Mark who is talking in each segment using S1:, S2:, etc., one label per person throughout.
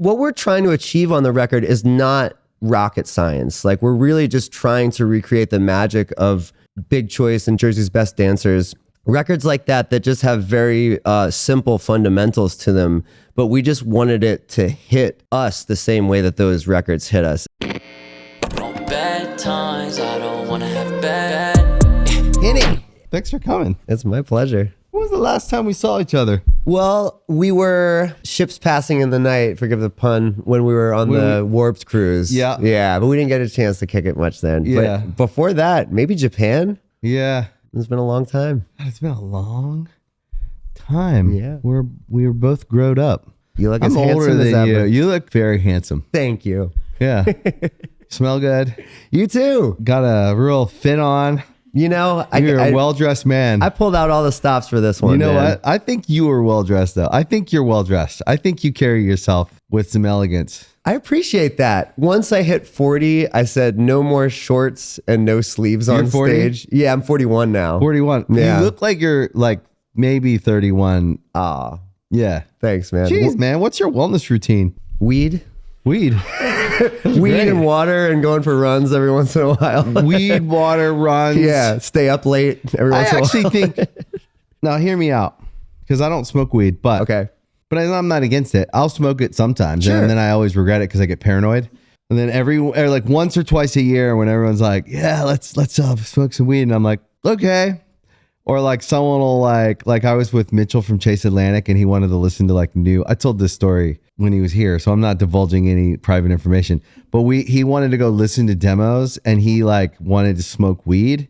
S1: what we're trying to achieve on the record is not rocket science. Like, we're really just trying to recreate the magic of Big Choice and Jersey's Best Dancers. Records like that just have very simple fundamentals to them, but we just wanted it to hit us the same way that those records hit us.
S2: Bad times, I don't want to have bad.
S3: Henny, thanks for coming.
S1: It's my pleasure.
S3: When was the last time we saw each other?
S1: Well, we were ships passing in the night, forgive the pun, when we were on the Warped cruise.
S3: Yeah.
S1: Yeah, but we didn't get a chance to kick it much then.
S3: Yeah.
S1: But before that, maybe Japan?
S3: Yeah.
S1: It's been a long time.
S3: God, it's been a long time.
S1: Yeah.
S3: We were both grown up.
S1: You look
S3: I'm
S1: as
S3: older
S1: handsome as
S3: than you.
S1: ever.
S3: You look very handsome.
S1: Thank you.
S3: Yeah. Smell good.
S1: You too.
S3: Got a real fit on.
S1: You know,
S3: You're a well-dressed man.
S1: I pulled out all the stops for this one.
S3: You know
S1: man.
S3: what? I think you were well-dressed, though. I think you're well-dressed. I think you carry yourself with some elegance.
S1: I appreciate that. Once I hit 40, I said no more shorts and no sleeves on
S3: 40?
S1: stage. Yeah, I'm 41 now.
S3: 41.
S1: Yeah.
S3: You look like you're like maybe 31.
S1: Ah,
S3: Yeah.
S1: thanks, man.
S3: Jeez, man. What's your wellness routine?
S1: Weed?
S3: Weed.
S1: Weed
S3: great.
S1: and water and going for runs every once in a while.
S3: Weed, water, runs.
S1: Yeah, stay up late every
S3: I
S1: once in a while.
S3: actually think, now hear me out, because I don't smoke weed, but
S1: Okay.
S3: but I'm not against it. I'll smoke it sometimes,
S1: Sure.
S3: and then I always regret it because I get paranoid. And then like once or twice a year, when everyone's like, "Yeah, let's smoke some weed," and I'm like, "Okay." Or like someone will like I was with Mitchell from Chase Atlantic, and he wanted to listen to like new. I told this story when he was here, so I'm not divulging any private information. But he wanted to go listen to demos, and he like wanted to smoke weed,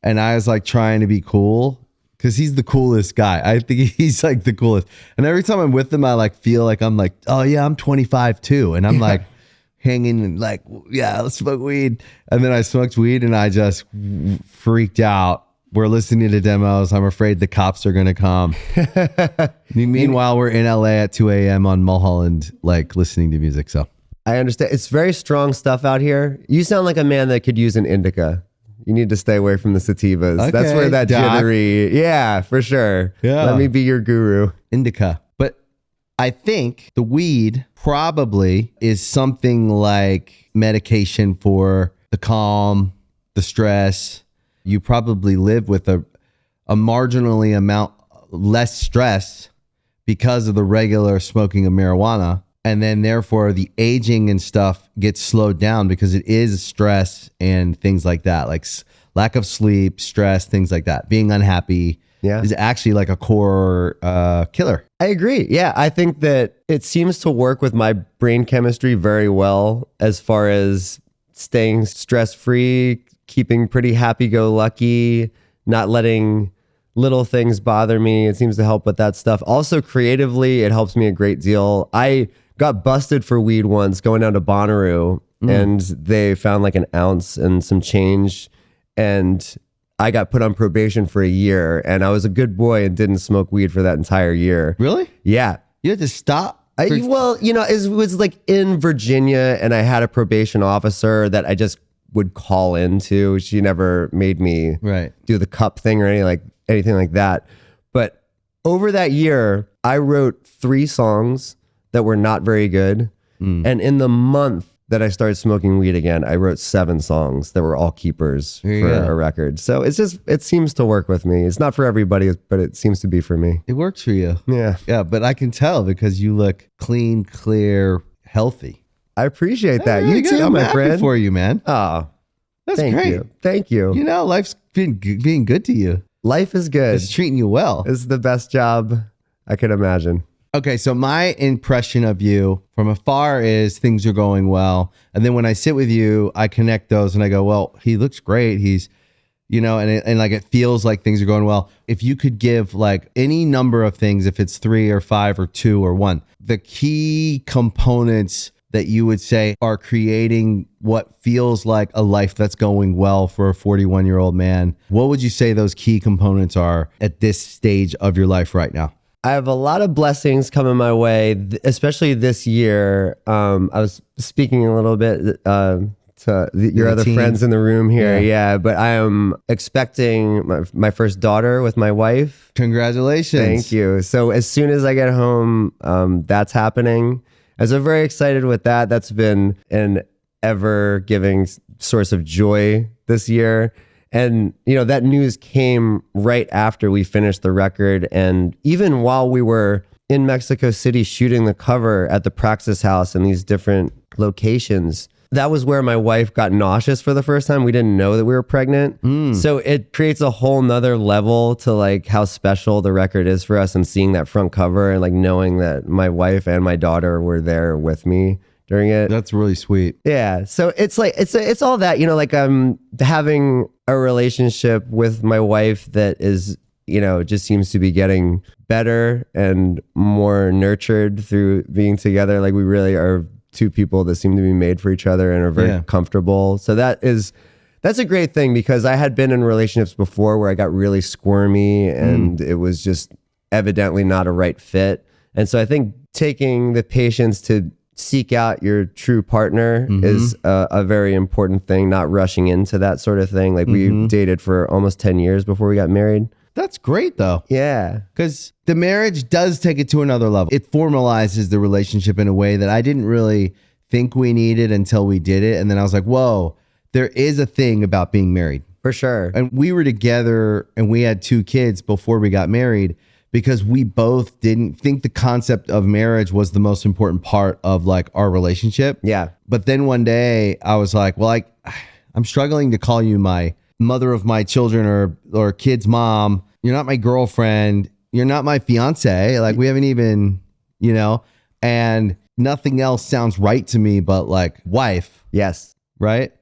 S3: and I was like trying to be cool. Cause he's the coolest guy. I think he's like the coolest. And every time I'm with him, I like feel like I'm like, oh yeah, I'm 25 too. And I'm like hanging and like, yeah, let's smoke weed. And then I smoked weed and I just freaked out. We're listening to demos. I'm afraid the cops are going to come. Meanwhile, we're in LA at 2 a.m. on Mulholland, like listening to music. So
S1: I understand. It's very strong stuff out here. You sound like a man that could use an indica. You need to stay away from the sativas.
S3: Okay,
S1: That's where that
S3: doc.
S1: jittery. Yeah, for sure.
S3: Yeah.
S1: Let me be your guru.
S3: indica. But I think the weed probably is something like medication for the calm, the stress. You probably live with a marginally amount less stress because of the regular smoking of marijuana. And then therefore the aging and stuff gets slowed down because it is stress and things like that, like lack of sleep, stress, things like that. Being unhappy is actually like a core killer.
S1: I agree. Yeah, I think that it seems to work with my brain chemistry very well as far as staying stress-free, keeping pretty happy-go-lucky, not letting little things bother me. It seems to help with that stuff. Also, creatively, it helps me a great deal. I got busted for weed once going down to Bonnaroo, and they found like an ounce and some change, and I got put on probation for a year, and I was a good boy and didn't smoke weed for that entire year.
S3: Really?
S1: Yeah.
S3: You had to stop?
S1: Well, you know, it was like in Virginia, and I had a probation officer that I just would call into. She never made me do the cup thing or anything like that. But over that year, I wrote 3 songs that were not very good. And in the month that I started smoking weed again, I wrote 7 songs that were all keepers for a record. So it seems to work with me. It's not for everybody, but it seems to be for me.
S3: It works for you.
S1: Yeah.
S3: Yeah, but I can tell because you look clean, clear, healthy.
S1: I appreciate that.
S3: Really
S1: You
S3: good.
S1: too,
S3: I'm
S1: my
S3: happy
S1: friend.
S3: for you, man.
S1: Oh,
S3: That's
S1: thank
S3: great.
S1: you. Thank you.
S3: You know, life's been being good to you.
S1: Life is good.
S3: It's treating you well.
S1: It's the best job I could imagine.
S3: Okay, so my impression of you from afar is things are going well. And then when I sit with you, I connect those and I go, well, he looks great. He's, you know, and like it feels like things are going well. If you could give like any number of things, if it's 3 or 5 or 2 or 1, the key components that you would say are creating what feels like a life that's going well for a 41-year-old man, what would you say those key components are at this stage of your life right now?
S1: I have a lot of blessings coming my way, especially this year. I was speaking a little bit to your other friends in the room here. Yeah, but I am expecting my first daughter with my wife.
S3: Congratulations.
S1: Thank you. So as soon as I get home, that's happening. I was very excited with that. That's been an ever giving source of joy this year. And, that news came right after we finished the record. And even while we were in Mexico City shooting the cover at the Praxis House and these different locations, that was where my wife got nauseous for the first time. We didn't know that we were pregnant. So it creates a whole nother level to like how special the record is for us, and seeing that front cover and like knowing that my wife and my daughter were there with me during it.
S3: That's really sweet.
S1: Yeah. So it's like, it's all that, like I'm having a relationship with my wife that is, just seems to be getting better and more nurtured through being together. Like we really are two people that seem to be made for each other and are very comfortable. So that's a great thing, because I had been in relationships before where I got really squirmy and it was just evidently not a right fit. And so I think taking the patience to seek out your true partner is a very important thing, not rushing into that sort of thing. Like we dated for almost 10 years before we got married.
S3: That's great though.
S1: Yeah.
S3: Because the marriage does take it to another level. It formalizes the relationship in a way that I didn't really think we needed until we did it. And then I was like, whoa, there is a thing about being married.
S1: For sure.
S3: And we were together and we had 2 kids before we got married, because we both didn't think the concept of marriage was the most important part of like our relationship.
S1: Yeah.
S3: But then one day I was like, well, I'm struggling to call you my mother of my children or kids' mom. You're not my girlfriend. You're not my fiance. Like we haven't even, and nothing else sounds right to me but like wife.
S1: Yes.
S3: Right.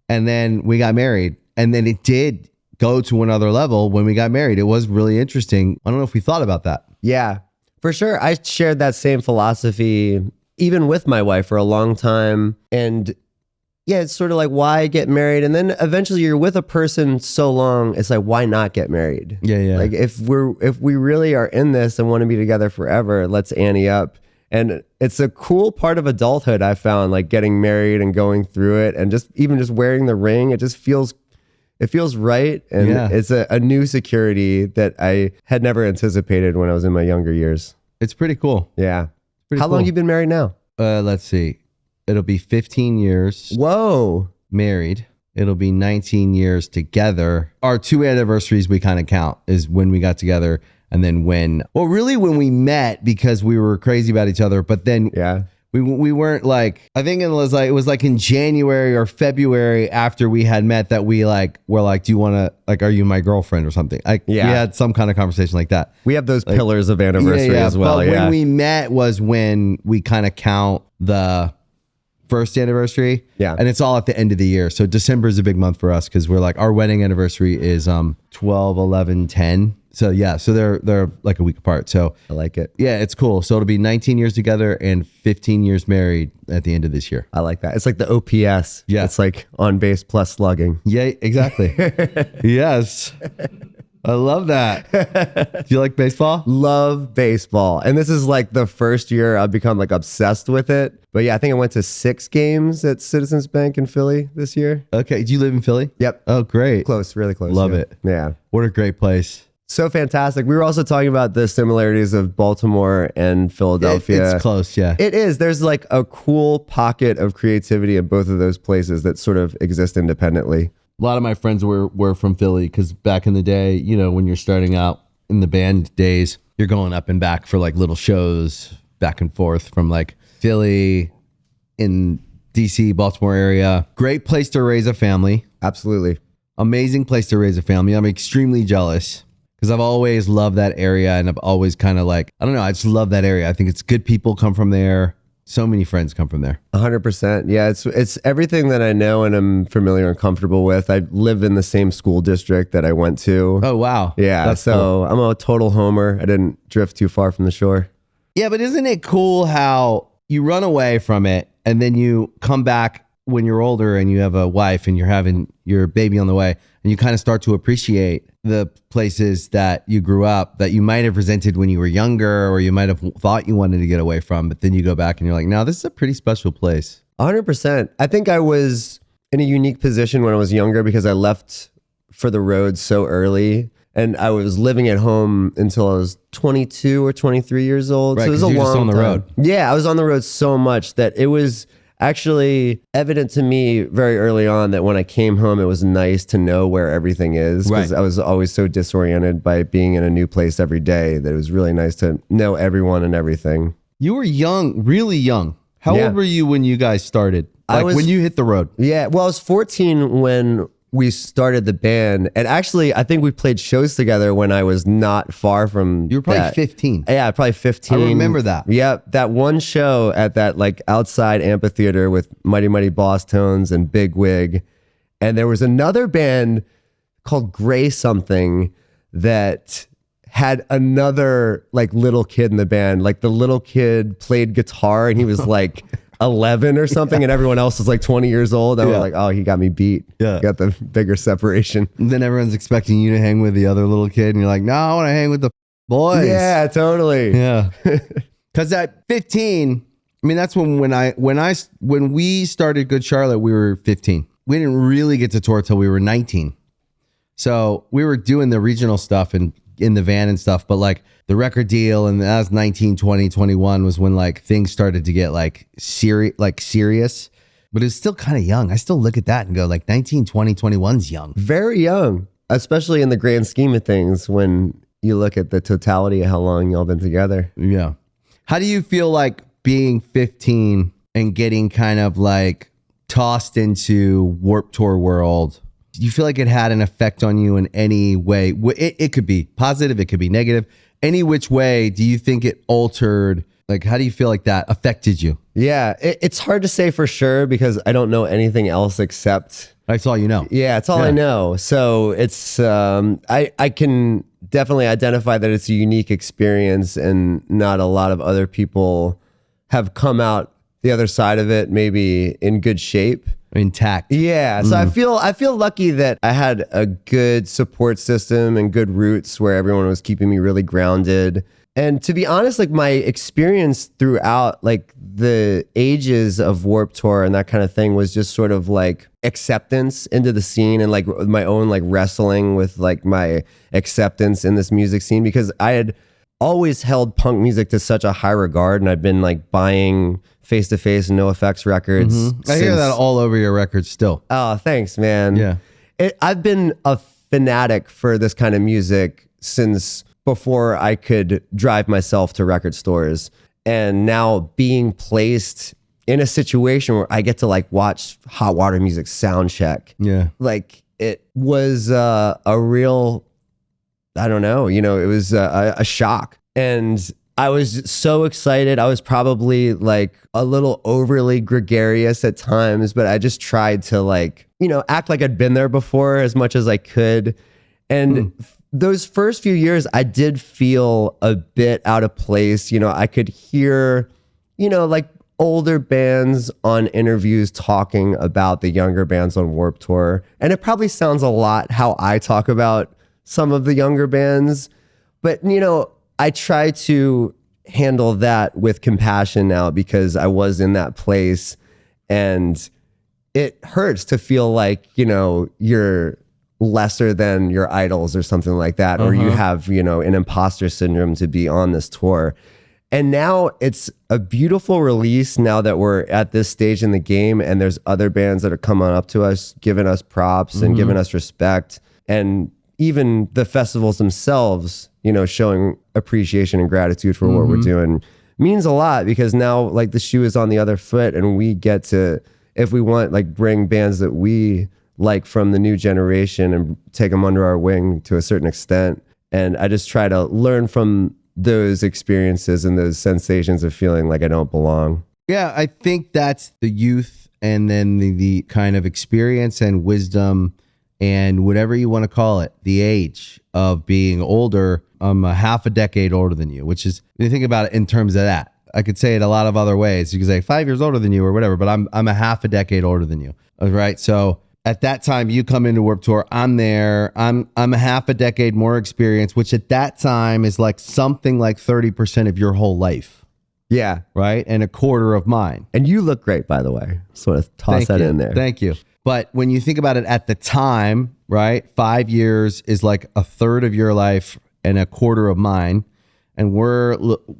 S3: And then we got married, and then it did go to another level when we got married. It was really interesting. I don't know if we thought about that.
S1: Yeah, for sure. I shared that same philosophy even with my wife for a long time. And yeah, it's sort of like, why get married? And then eventually you're with a person so long, it's like, why not get married?
S3: Yeah.
S1: Like if we really are in this and want to be together forever, let's ante up. And it's a cool part of adulthood, I found, like getting married and going through it, and just wearing the ring. It just feels right. And it's a new security that I had never anticipated when I was in my younger years.
S3: It's pretty cool.
S1: Yeah. How
S3: cool.
S1: long you been married now?
S3: Let's see. It'll be 15 years.
S1: Whoa.
S3: Married. It'll be 19 years together. Our 2 anniversaries we kind of count is when we got together, and then when we met, because we were crazy about each other. But then we weren't like, I think it was like in January or February after we had met that we were like, do you want to, like, are you my girlfriend or something? We had some kind of conversation like that.
S1: We have those pillars of anniversary as well.
S3: But when we met was when we kind of count the first anniversary. Yeah. And it's all at the end of the year. So December is a big month for us, because we're like, our wedding anniversary is 12, 11, 10. So yeah, so they're like a week apart. So
S1: I like it.
S3: Yeah, it's cool. So it'll be 19 years together and 15 years married at the end of this year.
S1: I like that. It's like the OPS. Yeah. It's like on base plus slugging.
S3: Yeah, exactly. Yes. I love that. Do you like baseball?
S1: Love baseball. And this is like the first year I've become like obsessed with it. But yeah, I think I went to 6 games at Citizens Bank in Philly this year.
S3: Okay. Do you live in Philly?
S1: Yep.
S3: Oh, great.
S1: Close, really close.
S3: Love it.
S1: Yeah.
S3: What a great place.
S1: So fantastic. We were also talking about the similarities of Baltimore and Philadelphia.
S3: It's close, yeah.
S1: It is. There's like a cool pocket of creativity in both of those places that sort of exist independently.
S3: A lot of my friends were from Philly, because back in the day, when you're starting out in the band days, you're going up and back for like little shows back and forth from like Philly, in DC, Baltimore area. Great place to raise a family.
S1: Absolutely.
S3: Amazing place to raise a family. I'm extremely jealous, because I've always loved that area, and I've always kind of like, I don't know, I just love that area. I think it's good people come from there. So many friends come from there.
S1: 100%. Yeah, it's everything that I know and I'm familiar and comfortable with. I live in the same school district that I went to.
S3: Oh, wow.
S1: Yeah, that's so cool. I'm a total homer. I didn't drift too far from the shore.
S3: Yeah, but isn't it cool how you run away from it and then you come back when you're older and you have a wife and you're having your baby on the way, and you kind of start to appreciate the places that you grew up that you might have resented when you were younger, or you might have thought you wanted to get away from, but then you go back and you're like, no, this is a pretty special place.
S1: 100%. I think I was in a unique position when I was younger, because I left for the road so early. And I was living at home until I was 22 or 23 years old.
S3: Right,
S1: So it was a
S3: 'cause you're
S1: long
S3: just on the
S1: time.
S3: road.
S1: Yeah, I was on the road so much that it was actually evident to me very early on that when I came home, it was nice to know where everything is, because
S3: Right.
S1: I was always so disoriented by being in a new place every day that it was really nice to know everyone and everything.
S3: You were young, really young. How
S1: Yeah.
S3: old were you when you guys started?
S1: I
S3: Like
S1: was-
S3: when you hit the road?
S1: Yeah, well, I was 14 when we started the band, and actually, I think we played shows together when I was not far from.
S3: You were probably
S1: that.
S3: 15.
S1: Yeah, probably 15.
S3: I remember that.
S1: Yeah, that one show at that like outside amphitheater with Mighty Mighty Boss Tones and Big Wig, and there was another band called Gray something that had another like little kid in the band. Like the little kid played guitar, and he was like 11 or something, and everyone else was like 20 years old. I was
S3: Yeah.
S1: like, oh, he got me beat.
S3: Yeah.
S1: Got the bigger separation.
S3: And then everyone's expecting you to hang with the other little kid, and you're like, no, I want to hang with the boys.
S1: Yeah, totally.
S3: Yeah. Because at 15, I mean, that's when we started Good Charlotte, we were 15. We didn't really get to tour till we were 19. So we were doing the regional stuff and in the van and stuff, but like the record deal, and that was 19, 20, 21 was when like things started to get like serious, but it's still kind of young. I still look at that and go like 19, 20, 21's young.
S1: Very young, especially in the grand scheme of things when you look at the totality of how long y'all been together.
S3: Yeah. How do you feel like being 15 and getting kind of like tossed into Warped Tour world? Do you feel like it had an effect on you in any way? It could be positive, it could be negative. Any which way, do you think it altered? Like, how do you feel like that affected you?
S1: Yeah, it's hard to say for sure because I don't know anything else except.
S3: That's all you know.
S1: Yeah, it's all I know. So it's I can definitely identify that it's a unique experience, and not a lot of other people have come out the other side of it maybe in good shape.
S3: Intact.
S1: Yeah, so I feel lucky that I had a good support system and good roots where everyone was keeping me really grounded. And to be honest, like my experience throughout like the ages of Warped Tour and that kind of thing was just sort of like acceptance into the scene, and like my own like wrestling with like my acceptance in this music scene, because I had always held punk music to such a high regard, and I've been like buying Face to Face and No Effects records.
S3: I hear that all over your records still.
S1: Oh, thanks, man.
S3: Yeah.
S1: I've been a fanatic for this kind of music since before I could drive myself to record stores. And now being placed in a situation where I get to like watch Hot Water Music sound check.
S3: Yeah.
S1: Like it was a real, I don't know, it was a shock. And I was so excited. I was probably like a little overly gregarious at times, but I just tried to like, act like I'd been there before as much as I could. And those first few years, I did feel a bit out of place. I could hear, like older bands on interviews talking about the younger bands on Warped Tour. And it probably sounds a lot how I talk about some of the younger bands. But, I try to handle that with compassion now because I was in that place, and it hurts to feel like, you're lesser than your idols or something like that, or you have, an imposter syndrome to be on this tour. And now it's a beautiful release now that we're at this stage in the game, and there's other bands that are coming up to us, giving us props and giving us respect. And even the festivals themselves, showing appreciation and gratitude for what we're doing means a lot, because now like the shoe is on the other foot, and we get to, if we want, like bring bands that we like from the new generation and take them under our wing to a certain extent. And I just try to learn from those experiences and those sensations of feeling like I don't belong.
S3: Yeah, I think that's the youth, and then the kind of experience and wisdom and whatever you want to call it, the age of being older. I'm a half a decade older than you, which is, when you think about it in terms of that, I could say it a lot of other ways. You could say 5 years older than you or whatever, but I'm a half a decade older than you. All right. So at that time you come into Warped Tour, I'm there. I'm a half a decade more experience, which at that time is like something like 30% of your whole life.
S1: Yeah.
S3: right? And a quarter of mine.
S1: And you look great, by the way. Just want to toss
S3: Thank
S1: that
S3: you.
S1: in there.
S3: Thank you. But when you think about it at the time, right? 5 years is like a third of your life and a quarter of mine. And we're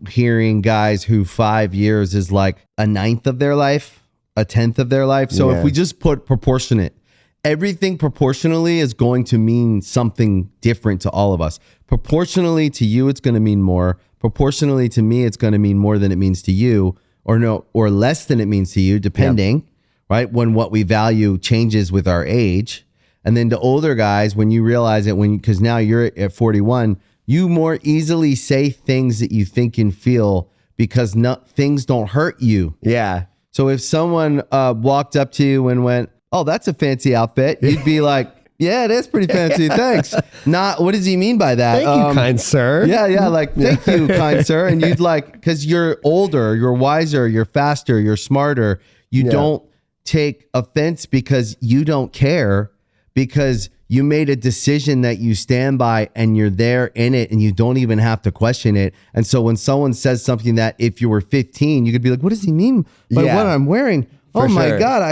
S3: hearing guys who 5 years is like a ninth of their life, a tenth of their life. So
S1: Yeah.
S3: if we just put proportionate, everything proportionally is going to mean something different to all of us. Proportionally to you, it's going to mean more. Proportionally to me, it's going to mean more than it means to you, or less than it means to you, depending, right? When what we value changes with our age. And then to older guys, when you realize it, because now you're at 41, you more easily say things that you think and feel because things don't hurt you.
S1: Yeah.
S3: So if someone walked up to you and went, "Oh, that's a fancy outfit," you'd be like, "Yeah, it is pretty fancy. Thanks." Not, "What does he mean by that?"
S1: Thank you, kind sir.
S3: Yeah, like, "Thank you, kind sir." And you'd like, because you're older, you're wiser, you're faster, you're smarter. You don't take offense because you don't care, because you made a decision that you stand by and you're there in it and you don't even have to question it. And so when someone says something that if you were 15, you could be like, "What does he mean by what I'm wearing? Oh my
S1: sure.
S3: God,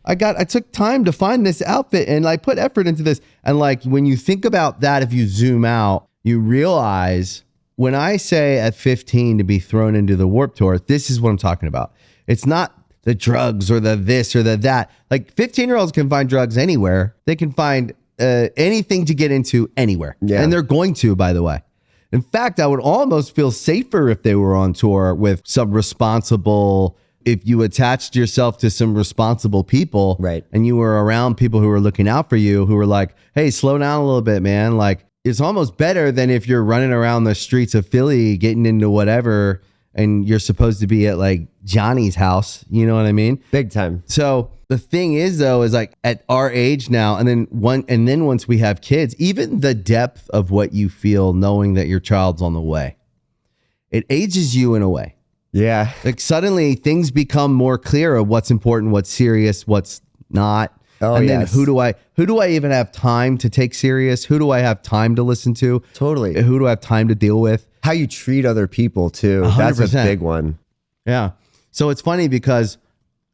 S3: I took time to find this outfit and I put effort into this." And like, when you think about that, if you zoom out, you realize when I say at 15 to be thrown into the Warped Tour, this is what I'm talking about. It's not the drugs or the this or the that. Like 15-year-olds can find drugs anywhere. They can find anything to get into anywhere.
S1: Yeah.
S3: And they're going to, by the way. In fact, I would almost feel safer if they were on tour with some responsible, if you attached yourself to some responsible people,
S1: right,
S3: and you were around people who were looking out for you, who were like, "Hey, slow down a little bit, man." Like, it's almost better than if you're running around the streets of Philly getting into whatever and you're supposed to be at like Johnny's house. You know what I mean?
S1: Big time.
S3: So the thing is, though, is like at our age now, and then once we have kids, even the depth of what you feel knowing that your child's on the way, it ages you in a way.
S1: Yeah.
S3: Like suddenly things become more clear of what's important, what's serious, what's not.
S1: Oh,
S3: and then
S1: yes.
S3: who do I even have time to take serious? Who do I have time to listen to?
S1: Totally.
S3: Who do I have time to deal with?
S1: How you treat other people too.
S3: 100%.
S1: That's a big one.
S3: Yeah. So it's funny because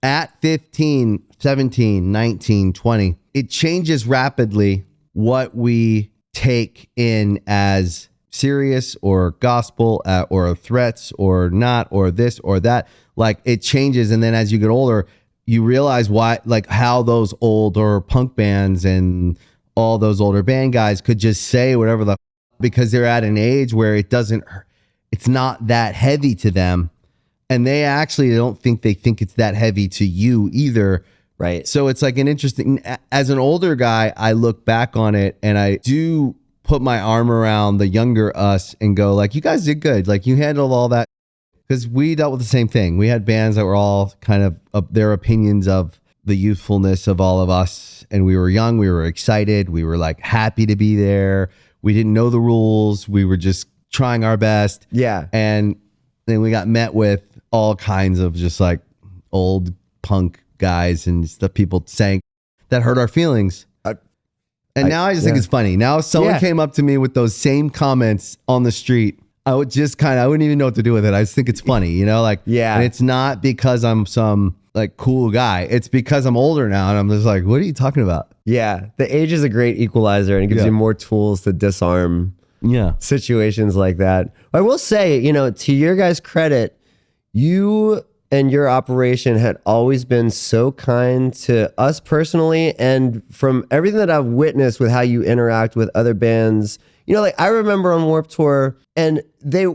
S3: at 15, 17, 19, 20, it changes rapidly what we take in as serious or gospel or threats or not, or this or that. Like, it changes. And then as you get older, you realize why, like how those older punk bands and all those older band guys could just say whatever because they're at an age where it's not that heavy to them. And they actually don't think it's that heavy to you either.
S1: Right.
S3: So it's like an interesting, as an older guy, I look back on it and I do put my arm around the younger us and go like, "You guys did good. Like, you handled all that." Because we dealt with the same thing. We had bands that were all kind of their opinions of the youthfulness of all of us. And we were young. We were excited. We were like happy to be there. We didn't know the rules. We were just trying our best.
S1: Yeah.
S3: And then we got met with all kinds of just like old punk guys and stuff, people saying that hurt our feelings. Now I just think it's funny. Now if someone came up to me with those same comments on the street, I would just I wouldn't even know what to do with it. I just think it's funny, you know, like, and it's not because I'm some like cool guy. It's because I'm older now and I'm just like, what are you talking about?
S1: Yeah. The age is a great equalizer and it gives you more tools to disarm situations like that. I will say, you know, to your guys' credit, you and your operation had always been so kind to us personally. And from everything that I've witnessed with how you interact with other bands, you know, like I remember on Warped Tour, and they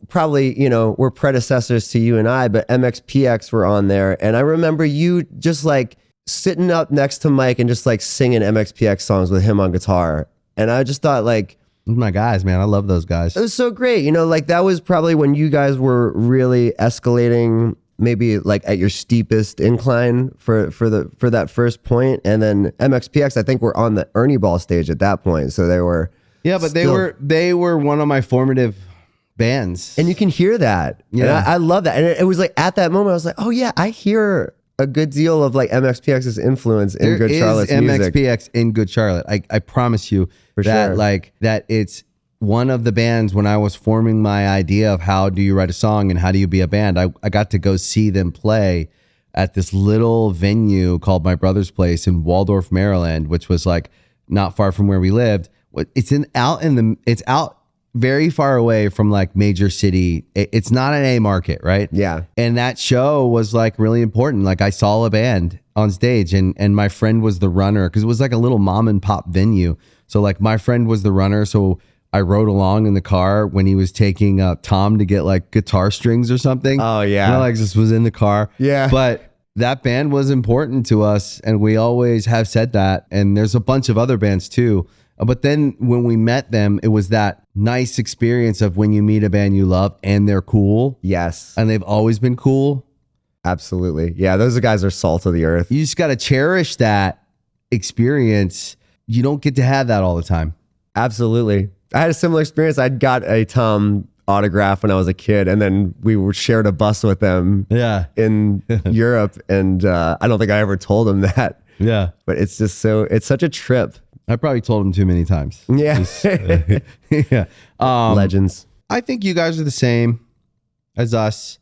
S1: probably, you know, were predecessors to you and I, but MXPX were on there. And I remember you just like sitting up next to Mike and just like singing MXPX songs with him on guitar. And I just thought like,
S3: my guys, man, I love those guys.
S1: It was so great. You know, like that was probably when you guys were really escalating, maybe like at your steepest incline for that first point. And then MXPX, I think, were on the Ernie Ball stage at that point. So they were
S3: but they were one of my formative bands.
S1: And you can hear that.
S3: Yeah.
S1: And I love that. And it was like at that moment I was like, oh yeah, I hear a good deal of like MXPX's influence in Good Charlotte's music.
S3: MXPX in Good Charlotte. I promise you that like that it's one of the bands, when I was forming my idea of how do you write a song and how do you be a band, I got to go see them play at this little venue called My Brother's Place in Waldorf, Maryland, which was like not far from where we lived. It's out very far away from like major city. It's not an A market, right?
S1: Yeah.
S3: And that show was like really important. Like I saw a band on stage and my friend was the runner because it was like a little mom and pop venue. So like my friend was the runner. So I rode along in the car when he was taking Tom to get like guitar strings or something.
S1: Oh, yeah.
S3: And Alexis was in the car.
S1: Yeah.
S3: But that band was important to us and we always have said that. And there's a bunch of other bands too. But then when we met them, it was that nice experience of when you meet a band you love and they're cool.
S1: Yes.
S3: And they've always been cool.
S1: Absolutely. Yeah. Those guys are salt of the earth.
S3: You just got to cherish that experience. You don't get to have that all the time.
S1: Absolutely. I had a similar experience. I'd got a Tom autograph when I was a kid, and then we shared a bus with them in Europe. And I don't think I ever told him that.
S3: Yeah.
S1: But it's just it's such a trip.
S3: I probably told him too many times.
S1: Yeah.
S3: Yeah.
S1: Legends.
S3: I think you guys are the same as us.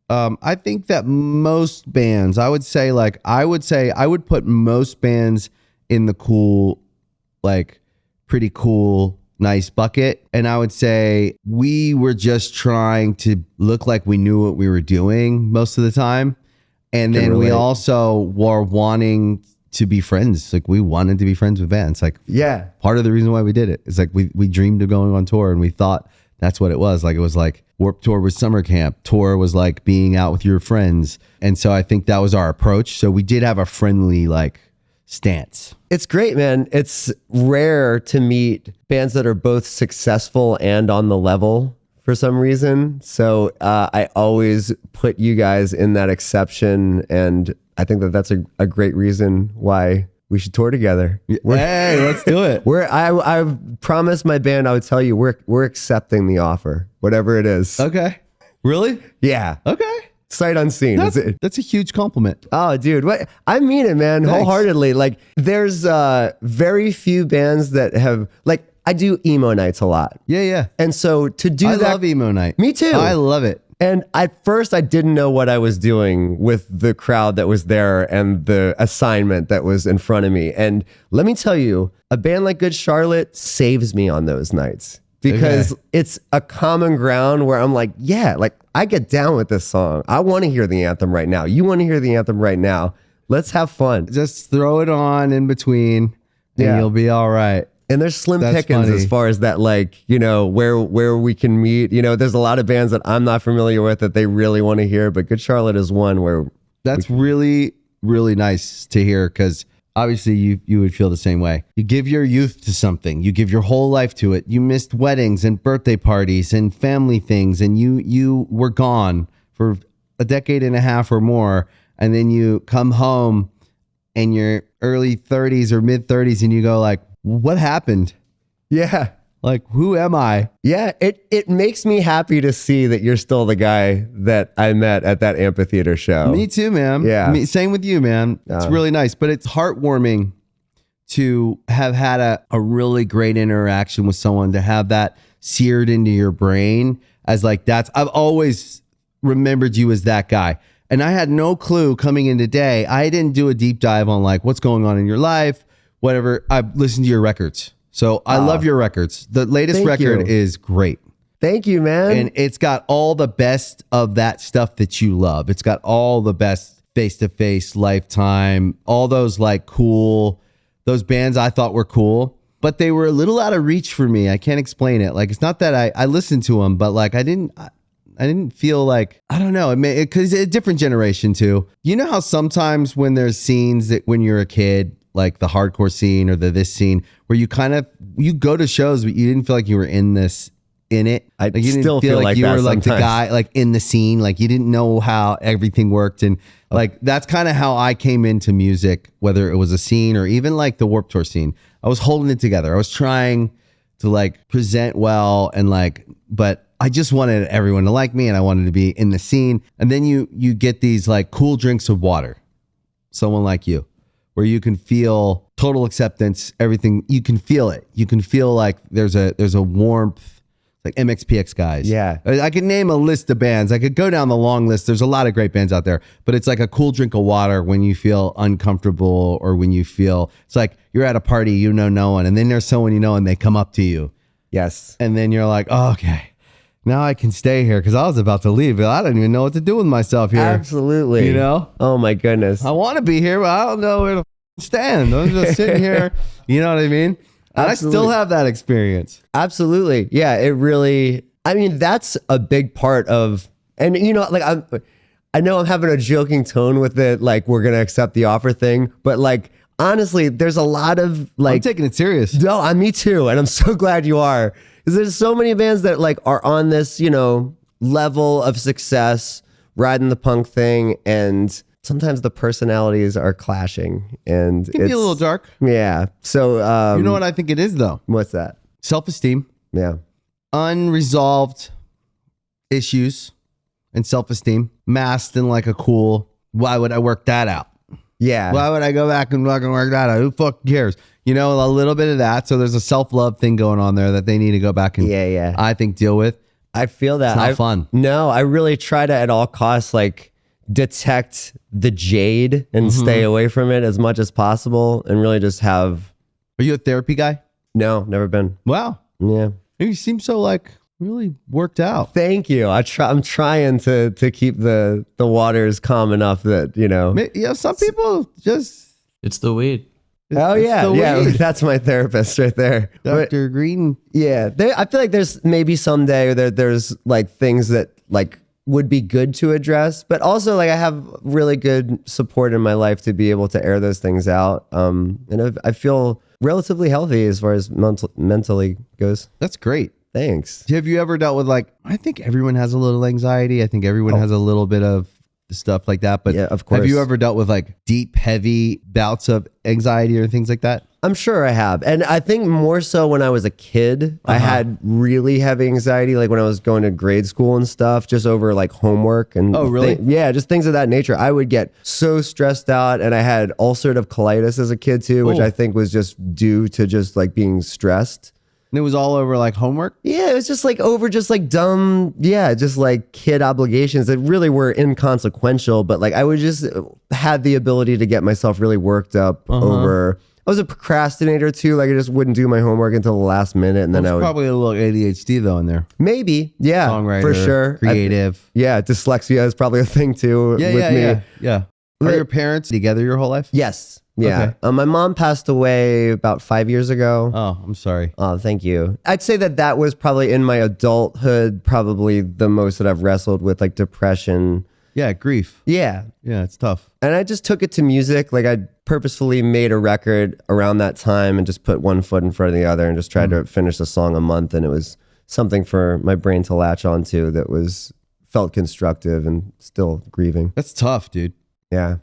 S3: I think that most bands, I would would put most bands in the cool, like pretty cool, nice bucket. And I would say we were just trying to look like we knew what we were doing most of the time. And then we also were wanting to be friends. Like we wanted to be friends with bands. Like part of the reason why we did it is like we dreamed of going on tour and we thought that's what it was. Like it was like Warped Tour was summer camp. Tour was like being out with your friends. And so I think that was our approach. So we did have a friendly like stance.
S1: It's great, man. It's rare to meet bands that are both successful and on the level for some reason. So I always put you guys in that exception. And I think that that's a great reason why we should tour together.
S3: Hey, let's do it.
S1: I've promised my band I would tell you we're accepting the offer, whatever it is.
S3: Okay. Really?
S1: Yeah.
S3: Okay.
S1: Sight unseen.
S3: That's a huge compliment.
S1: Oh, dude, what I mean it, man, wholeheartedly. Like, there's very few bands that have like I do emo nights a lot.
S3: Yeah.
S1: And so to do
S3: I
S1: that,
S3: love emo night.
S1: Me too.
S3: I love it.
S1: And at first, I didn't know what I was doing with the crowd that was there and the assignment that was in front of me. And let me tell you, a band like Good Charlotte saves me on those nights because it's a common ground where I'm like, yeah, like I get down with this song. I want to hear the anthem right now. You want to hear the anthem right now. Let's have fun.
S3: Just throw it on in between and you'll be all right.
S1: And there's slim pickings as far as that, like, you know, where we can meet. You know, there's a lot of bands that I'm not familiar with that they really want to hear, but Good Charlotte is one where
S3: that's really, really nice to hear because obviously you would feel the same way. You give your youth to something, you give your whole life to it. You missed weddings and birthday parties and family things, and you were gone for a decade and a half or more, and then you come home in your early 30s or mid 30s and you go like, what happened?
S1: Yeah.
S3: Like, who am I?
S1: Yeah. It makes me happy to see that you're still the guy that I met at that amphitheater show.
S3: Me too, man.
S1: Yeah.
S3: Same with you, man. It's really nice, but it's heartwarming to have had a really great interaction with someone, to have that seared into your brain as like, I've always remembered you as that guy. And I had no clue coming in today. I didn't do a deep dive on like what's going on in your life, whatever. I've listened to your records. So I love your records. The latest record is great.
S1: Thank you, man.
S3: And it's got all the best of that stuff that you love. It's got all the best Face-to-Face, Lifetime, all those like cool, those bands I thought were cool, but they were a little out of reach for me. I can't explain it. Like, it's not that I listened to them, but like I didn't feel like, I don't know, because it's a different generation too. You know how sometimes when there's scenes that when you're a kid, like the hardcore scene or this scene, where you go to shows, but you didn't feel like you were in it.
S1: I
S3: like you didn't
S1: still feel like
S3: you
S1: that
S3: were like
S1: sometimes.
S3: the guy like in the scene, like you didn't know how everything worked. And like, that's kind of how I came into music, whether it was a scene or even like the Warped Tour scene. I was holding it together. I was trying to like present well and like, but I just wanted everyone to like me and I wanted to be in the scene. And then you get these like cool drinks of water, someone like you, where you can feel total acceptance, everything. You can feel it. You can feel like there's a warmth, like MXPX guys.
S1: Yeah.
S3: I could name a list of bands. I could go down the long list. There's a lot of great bands out there, but it's like a cool drink of water when you feel uncomfortable or when you feel, it's like you're at a party, you know no one, and then there's someone you know and they come up to you.
S1: Yes.
S3: And then you're like, oh, okay, now I can stay here because I was about to leave, but I don't even know what to do with myself here.
S1: Absolutely.
S3: You know?
S1: Oh my goodness.
S3: I want to be here, but I don't know where to stand. I'm just sitting here. You know what I mean? And I still have that experience.
S1: Absolutely. Yeah, it really, I mean, that's a big part of, and you know, like I know I'm having a joking tone with it, like we're going to accept the offer thing, but like, honestly, there's a lot of like,
S3: I'm taking it serious.
S1: No, me too. And I'm so glad you are. Because there's so many bands that like are on this, you know, level of success, riding the punk thing. And sometimes the personalities are clashing. And
S3: It can be a little dark.
S1: Yeah. So,
S3: You know what I think it is, though?
S1: what's that?
S3: Self-esteem,
S1: Yeah.
S3: unresolved issues, and self-esteem masked in like a cool, why would I work that out?
S1: Yeah.
S3: Why would I go back and fucking work that out? Who fucking cares? You know, a little bit of that. So there's a self-love thing going on there that they need to go back and,
S1: Yeah.
S3: I think, deal with.
S1: I feel that.
S3: It's not fun.
S1: No, I really try to at all costs like detect the jade and stay away from it as much as possible and really just have.
S3: Are you a therapy guy?
S1: No, never been.
S3: Wow.
S1: Yeah.
S3: You seem so like really worked out.
S1: Thank you. I'm trying to keep the waters calm enough that, you know.
S3: Yeah, some people just.
S4: It's the weed.
S1: Oh
S3: it's
S1: yeah.
S3: the
S1: Yeah.
S3: weed.
S1: That's my therapist right there. But,
S3: Dr. Green.
S1: yeah. I feel like there's maybe someday that there's like things that like would be good to address, but also like I have really good support in my life to be able to air those things out. And I feel relatively healthy as far as mentally goes.
S3: That's great.
S1: Thanks.
S3: Have you ever dealt with like, I think everyone has a little anxiety. I think everyone has a little bit of stuff like that. But
S1: Yeah, of course.
S3: have you ever dealt with like deep, heavy bouts of anxiety or things like that?
S1: I'm sure I have. And I think more so when I was a kid, I had really heavy anxiety, like when I was going to grade school and stuff, just over like homework and
S3: Oh, really?
S1: yeah, just things of that nature. I would get so stressed out, and I had ulcerative colitis as a kid too, which
S3: Oh.
S1: I think was just due to just like being stressed.
S3: And it was all over like homework?
S1: Yeah, it was just like over just like dumb, just like kid obligations that really were inconsequential, but like I would just had the ability to get myself really worked up over. I was a procrastinator too. Like I just wouldn't do my homework until the last minute, and then
S3: There's
S1: I would
S3: probably a little ADHD though in there.
S1: maybe, yeah,
S3: Songwriter,
S1: for sure,
S3: creative.
S1: dyslexia is probably a thing too with me.
S3: Yeah. Are your parents together your whole life?
S1: Yes, yeah.
S3: Okay.
S1: My mom passed away about 5 years ago.
S3: Oh, I'm sorry.
S1: Oh, thank you. I'd say that was probably in my adulthood, probably the most that I've wrestled with, like depression.
S3: Yeah, grief.
S1: Yeah.
S3: Yeah, it's tough.
S1: And I just took it to music. Like I purposefully made a record around that time and just put one foot in front of the other and just tried to finish a song a month. And it was something for my brain to latch onto that felt constructive and still grieving.
S3: That's tough, dude.
S1: Yeah.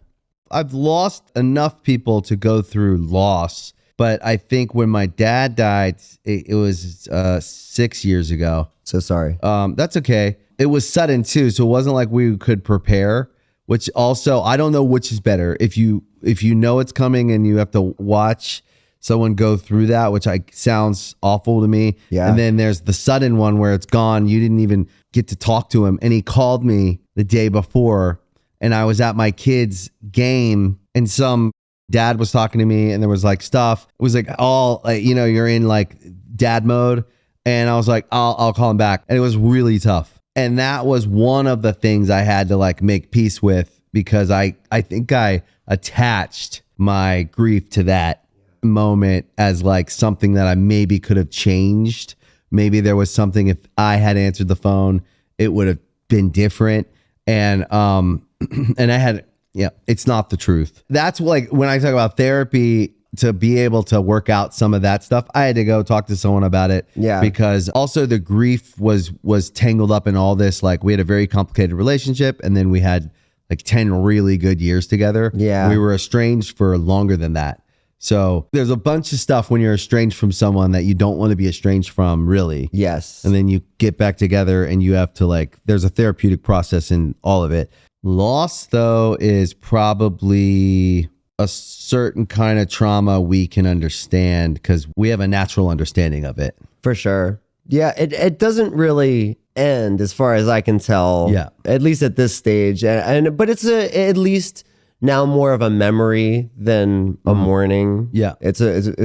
S3: I've lost enough people to go through loss, but I think when my dad died, it was 6 years ago.
S1: So sorry.
S3: That's okay. It was sudden too, so it wasn't like we could prepare. Which also, I don't know which is better. If you know it's coming and you have to watch someone go through that, which sounds awful to me.
S1: Yeah.
S3: And then there's the sudden one where it's gone. You didn't even get to talk to him, and he called me the day before. And I was at my kid's game, and some dad was talking to me, and there was like stuff. It was like all like, you're in like dad mode, and I was like, I'll call him back, and it was really tough. And that was one of the things I had to like make peace with, because I think I attached my grief to that moment as like something that I maybe could have changed. Maybe there was something, if I had answered the phone, it would have been different. And and I had, it's not the truth. That's like when I talk about therapy, to be able to work out some of that stuff, I had to go talk to someone about it.
S1: Yeah.
S3: Because also the grief was tangled up in all this. Like we had a very complicated relationship, and then we had like 10 really good years together.
S1: Yeah.
S3: We were estranged for longer than that. So there's a bunch of stuff when you're estranged from someone that you don't want to be estranged from, really.
S1: Yes.
S3: And then you get back together, and you have to like, there's a therapeutic process in all of it. Loss though is probably a certain kind of trauma we can understand because we have a natural understanding of it.
S1: For sure. Yeah, it doesn't really end as far as I can tell.
S3: Yeah.
S1: At least at this stage. But it's at least now more of a memory than a mourning.
S3: Yeah.
S1: It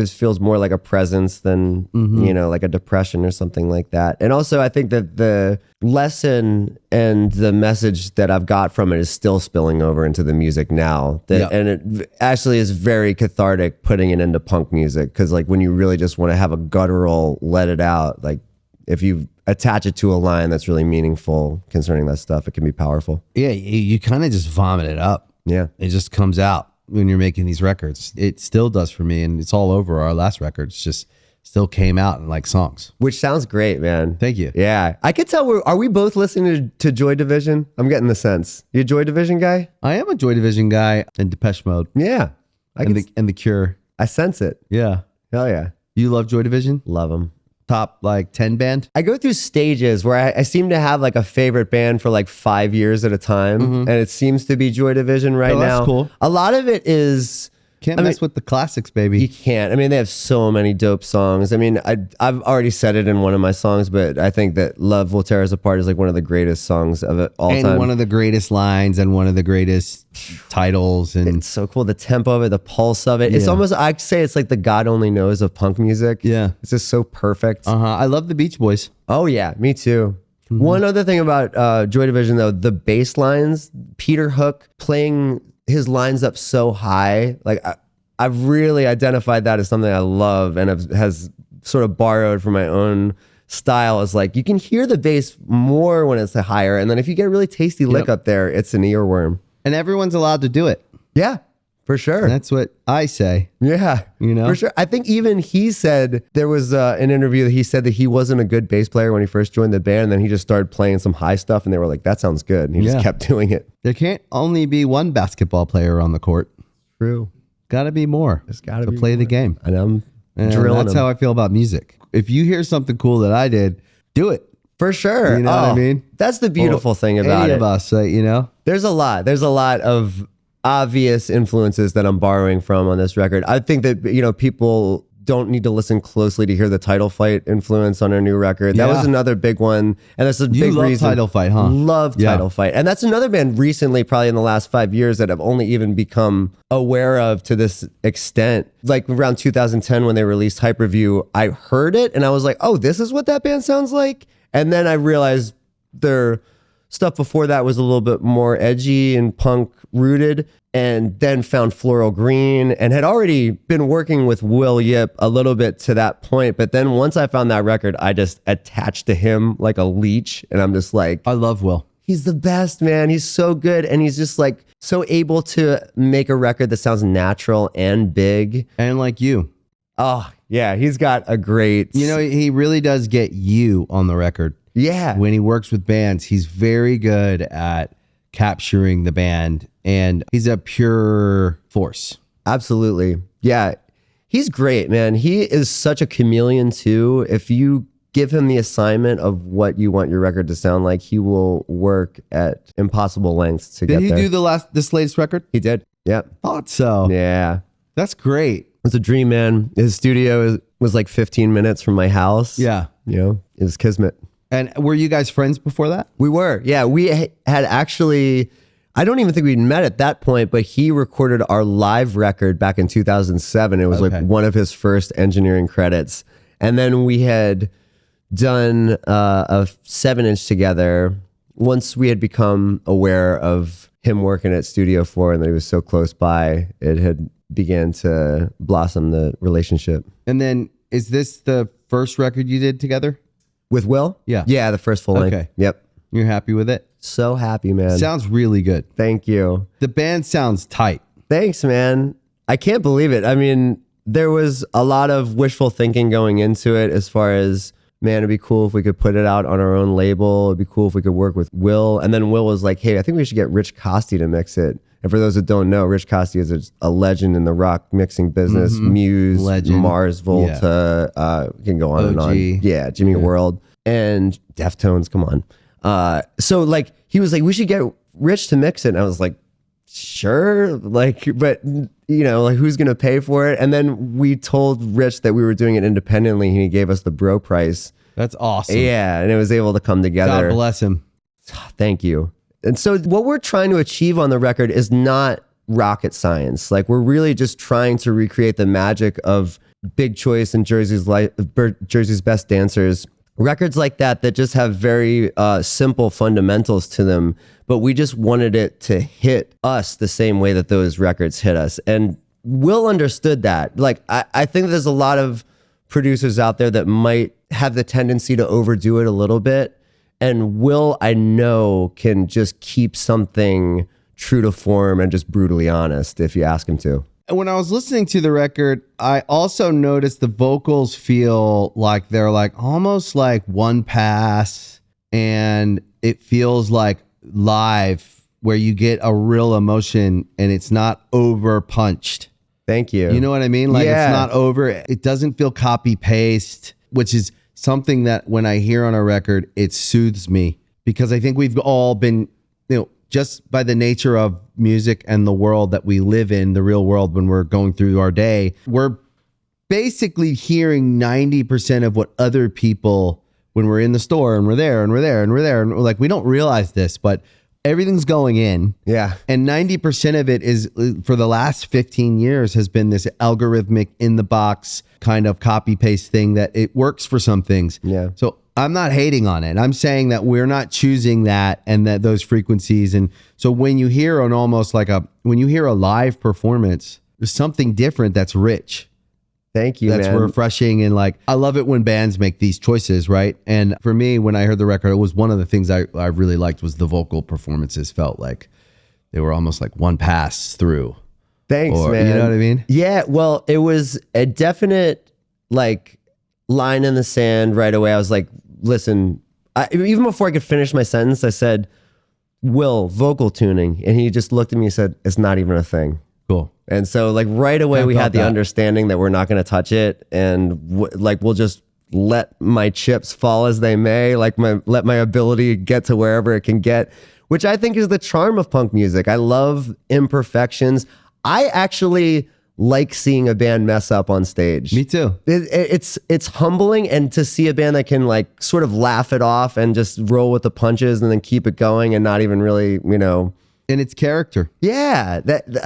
S1: feels more like a presence than, like a depression or something like that. And also I think that the lesson and the message that I've got from it is still spilling over into the music now. And it actually is very cathartic putting it into punk music. Cause like when you really just want to have a guttural, let it out, like if you attach it to a line that's really meaningful concerning that stuff, it can be powerful.
S3: Yeah. You kind of just vomit it up.
S1: Yeah.
S3: It just comes out when you're making these records. It still does for me. And it's all over our last records. Just still came out in like songs.
S1: Which sounds great, man.
S3: Thank you.
S1: Yeah. I could tell are we both listening to Joy Division? I'm getting the sense. You a Joy Division guy?
S3: I am a Joy Division guy and Depeche Mode.
S1: Yeah.
S3: And the Cure.
S1: I sense it.
S3: Yeah.
S1: Hell yeah.
S3: You love Joy Division?
S1: Love them.
S3: Top like 10 band?
S1: I go through stages where I seem to have like a favorite band for like 5 years at a time. And it seems to be Joy Division right now.
S3: That's cool.
S1: A lot of it is...
S3: Can't mess with the classics, baby.
S1: You can't. I mean, they have so many dope songs. I mean, I've already said it in one of my songs, but I think that Love Will Tear Us Apart is like one of the greatest songs of it all time.
S3: And one of the greatest lines and one of the greatest titles. And
S1: it's so cool. The tempo of it, the pulse of it. It's almost, I'd say it's like the God only knows of punk music.
S3: Yeah.
S1: It's just so perfect.
S3: I love the Beach Boys.
S1: Oh yeah, me too. One other thing about Joy Division though, the bass lines, Peter Hook playing his lines up so high, like I've really identified that as something I love and has sort of borrowed from my own style. Is like you can hear the bass more when it's higher, and then if you get a really tasty lick up there, it's an earworm.
S3: And everyone's allowed to do it.
S1: Yeah, for sure.
S3: That's what I say.
S1: Yeah, for sure. I think even he said there was an interview that he said that he wasn't a good bass player when he first joined the band, and then he just started playing some high stuff, and they were like, "That sounds good," and he just kept doing it.
S3: There can't only be one basketball player on the court.
S1: True.
S3: Got to be more.
S1: There's got to be
S3: play
S1: more.
S3: the game.
S1: And I'm
S3: And
S1: drilling
S3: that's
S1: them.
S3: how I feel about music. If you hear something cool that I did, do it.
S1: For sure.
S3: You know what I mean?
S1: That's the beautiful thing about
S3: Any
S1: it.
S3: of us,
S1: There's a lot. There's a lot of obvious influences that I'm borrowing from on this record. I think that, people don't need to listen closely to hear the Title Fight influence on our new record. That was another big one. And that's a big
S3: love
S1: reason.
S3: Title Fight, huh?
S1: Love Title Fight. And that's another band recently, probably in the last 5 years, that I've only even become aware of to this extent. Like around 2010 when they released Hyperview, I heard it and I was like, oh, this is what that band sounds like? And then I realized their stuff before that was a little bit more edgy and punk rooted, and then found Floral Green and had already been working with Will Yip a little bit to that point. But then once I found that record, I just attached to him like a leech. And I'm just like,
S3: I love Will.
S1: he's the best, man. He's so good. And he's just like so able to make a record that sounds natural and big.
S3: And like you.
S1: Oh, yeah. He's got a great...
S3: He really does get you on the record.
S1: Yeah.
S3: When he works with bands, he's very good at capturing the band, and he's a pure force.
S1: Absolutely. Yeah. He's great, man. He is such a chameleon too. If you give him the assignment of what you want your record to sound like, he will work at impossible lengths to get
S3: Did he
S1: there.
S3: do this latest record?
S1: He did. Yep.
S3: Thought so.
S1: Yeah.
S3: That's great.
S1: It's a dream, man. His studio was like 15 minutes from my house.
S3: Yeah.
S1: It was kismet.
S3: And were you guys friends before that?
S1: We were. Yeah. We had actually, I don't even think we'd met at that point, but he recorded our live record back in 2007. It was like one of his first engineering credits. And then we had done a 7-inch together once we had become aware of him working at Studio 4 and that he was so close by. It had began to blossom the relationship.
S3: And then is this the first record you did together?
S1: With Will?
S3: Yeah.
S1: Yeah, the first full length.
S3: Okay.
S1: Yep.
S3: You're happy with it?
S1: So happy, man.
S3: Sounds really good.
S1: Thank you.
S3: The band sounds tight.
S1: Thanks, man. I can't believe it. I mean, there was a lot of wishful thinking going into it as far as, man, it'd be cool if we could put it out on our own label. It'd be cool if we could work with Will. And then Will was like, hey, I think we should get Rich Costi to mix it. And for those that don't know, Rich Costi is a legend in the rock mixing business. Muse,
S3: Legend.
S1: Mars Volta, can go on and
S3: OG.
S1: on. Yeah, Jimmy World and Deftones, come on. So like he was like, we should get Rich to mix it. And I was like, sure, like, but like who's gonna pay for it? And then we told Rich that we were doing it independently, and he gave us the bro price.
S3: That's awesome.
S1: Yeah, and it was able to come together.
S3: God bless him.
S1: Thank you. And so what we're trying to achieve on the record is not rocket science. Like, we're really just trying to recreate the magic of Big Choice and Jersey's Best Dancers. Records like that just have very simple fundamentals to them, but we just wanted it to hit us the same way that those records hit us. And Will understood that. Like, I think there's a lot of producers out there that might have the tendency to overdo it a little bit. And Will, I know, can just keep something true to form and just brutally honest if you ask him to.
S3: When I was listening to the record, I also noticed the vocals feel like they're like almost like one pass, and it feels like live where you get a real emotion and it's not over punched.
S1: Thank you.
S3: You know what I mean? Like,
S1: yeah.
S3: It's not over. It doesn't feel copy paste, which is something that when I hear on a record, it soothes me, because I think we've all been, just by the nature of music and the world that we live in, the real world, when we're going through our day, we're basically hearing 90% of what other people, when we're in the store and we're there and we're there and we're there, and we're like, we don't realize this, but everything's going in.
S1: Yeah.
S3: And 90% of it is, for the last 15 years, has been this algorithmic in the box kind of copy paste thing that it works for some things.
S1: Yeah.
S3: So I'm not hating on it. I'm saying that we're not choosing that and that those frequencies. And so when you hear when you hear a live performance, there's something different that's rich.
S1: Thank you,
S3: That's
S1: man.
S3: refreshing. And like, I love it when bands make these choices, right? And for me, when I heard the record, it was one of the things I really liked was the vocal performances felt like they were almost like one pass through.
S1: Thanks, man.
S3: You know what I mean?
S1: Yeah, well, it was a definite like line in the sand right away. I was like, listen, even before I could finish my sentence, I said, Will, vocal tuning. And he just looked at me and said, it's not even a thing.
S3: Cool.
S1: And so like right away we had the understanding that we're not going to touch it, and we'll just let my chips fall as they may, like let my ability get to wherever it can get, which I think is the charm of punk music. I love imperfections. I actually like seeing a band mess up on stage.
S3: Me too.
S1: It's humbling, and to see a band that can like sort of laugh it off and just roll with the punches and then keep it going and not even really,
S3: And it's character.
S1: Yeah,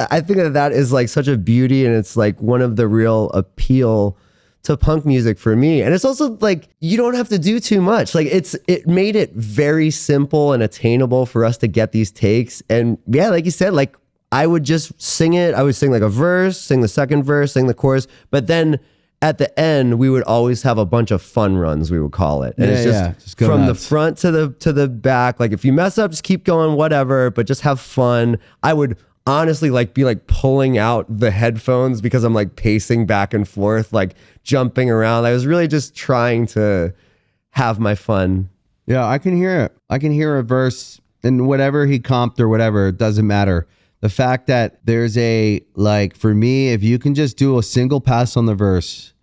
S1: I think that is like such a beauty, and it's like one of the real appeal to punk music for me. And it's also like you don't have to do too much. Like it made it very simple and attainable for us to get these takes. And yeah, like you said, like I would just sing it. I would sing like a verse, sing the second verse, sing the chorus, but then at the end, we would always have a bunch of fun runs, we would call it. And it's just
S3: go
S1: from
S3: nuts.
S1: the front to the back. Like if you mess up, just keep going, whatever, but just have fun. I would honestly be pulling out the headphones because I'm like pacing back and forth, like jumping around. I was really just trying to have my fun.
S3: Yeah, I can hear it. I can hear a verse, and whatever he comped or whatever, it doesn't matter. The fact that there's for me, if you can just do a single pass on the verse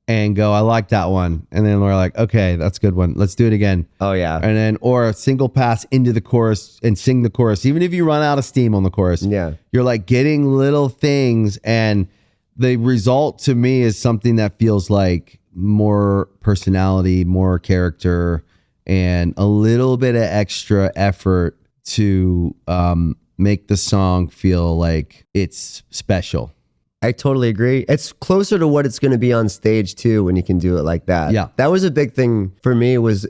S3: and go, I like that one. And then we're like, okay, that's a good one. Let's do it again.
S1: Oh yeah.
S3: And then, or a single pass into the chorus and sing the chorus. Even if you run out of steam on the chorus,
S1: yeah,
S3: you're like getting little things. And the result to me is something that feels like more personality, more character, and a little bit of extra effort to, make the song feel like it's special.
S1: I totally agree. It's closer to what it's going to be on stage too when you can do it like that.
S3: Yeah.
S1: That was a big thing for me, was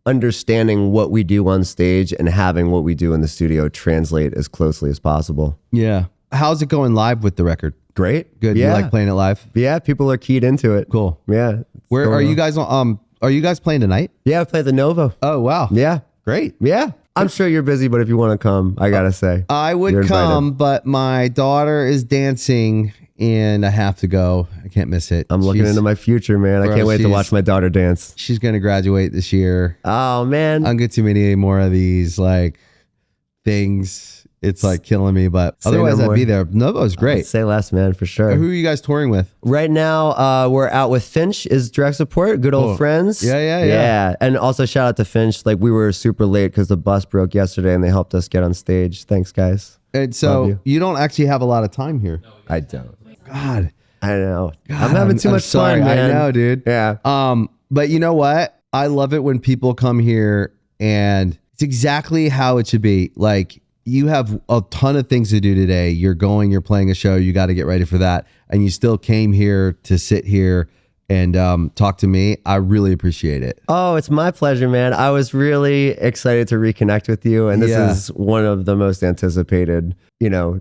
S1: understanding what we do on stage and having what we do in the studio translate as closely as possible.
S3: Yeah. How's it going live with the record?
S1: Great.
S3: Good.
S1: Yeah.
S3: You like playing it live?
S1: Yeah, people are keyed into it.
S3: Cool.
S1: Yeah.
S3: Where are you guys are you guys playing tonight?
S1: Yeah, I played the Novo.
S3: Oh, wow.
S1: Yeah.
S3: Great.
S1: Yeah. I'm sure you're busy, but if you want to come, I gotta say.
S3: I would
S1: you're
S3: come,
S1: invited.
S3: but my daughter is dancing and I have to go. I can't miss it.
S1: I'm looking into my future, man. I can't wait to watch my daughter dance.
S3: She's going to graduate this year.
S1: Oh, man.
S3: I don't get too many more of these things. it's like killing me. But
S1: Say
S3: otherwise,
S1: no
S3: I'd
S1: more.
S3: be there. Novo's great.
S1: Say less, man, for sure.
S3: Who are you guys touring with?
S1: Right now, we're out with Finch is direct support, good old
S3: Oh.
S1: friends.
S3: Yeah.
S1: And also shout out to Finch. Like we were super late because the bus broke yesterday and they helped us get on stage. Thanks, guys.
S3: And
S1: Love
S3: so
S1: you.
S3: you don't actually have a lot of time here.
S1: I don't.
S3: God,
S1: I know.
S3: God,
S1: I'm having too much
S3: sorry.
S1: fun, man.
S3: I know, dude.
S1: Yeah.
S3: But you know what? I love it when people come here and it's exactly how it should be. Like you have a ton of things to do today. You're playing a show. You got to get ready for that. And you still came here to sit here and talk to me. I really appreciate it.
S1: Oh, it's my pleasure, man. I was really excited to reconnect with you. And this is one of the most anticipated,